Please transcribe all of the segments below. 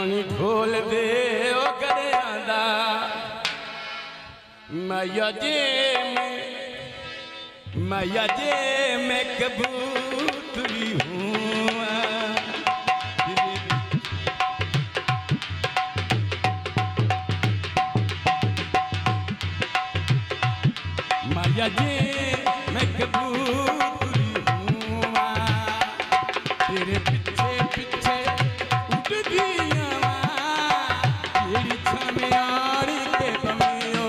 पानी खोल दे ओ करे आंदा मैया जे मैं कबूतरी हूँ मैया जे मैं कबूतरी हूँ तेरे पीछे पीछे उड़दी तेरी छामे आड़ी के बमियो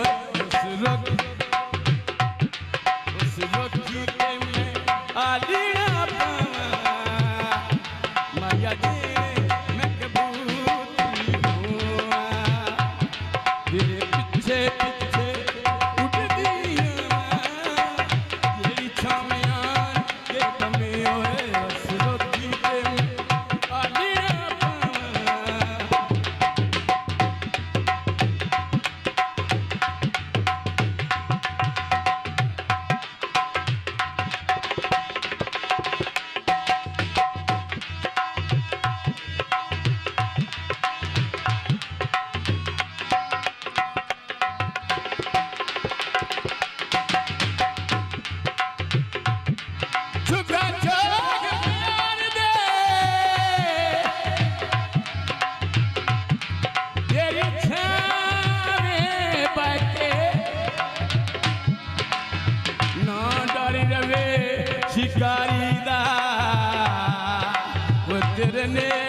उस रोटी के मैं आलिया पावा मैया जे मैं कबूतरी हूँ तेरे पीछे पीछे शिकारी दा वो तेरे ने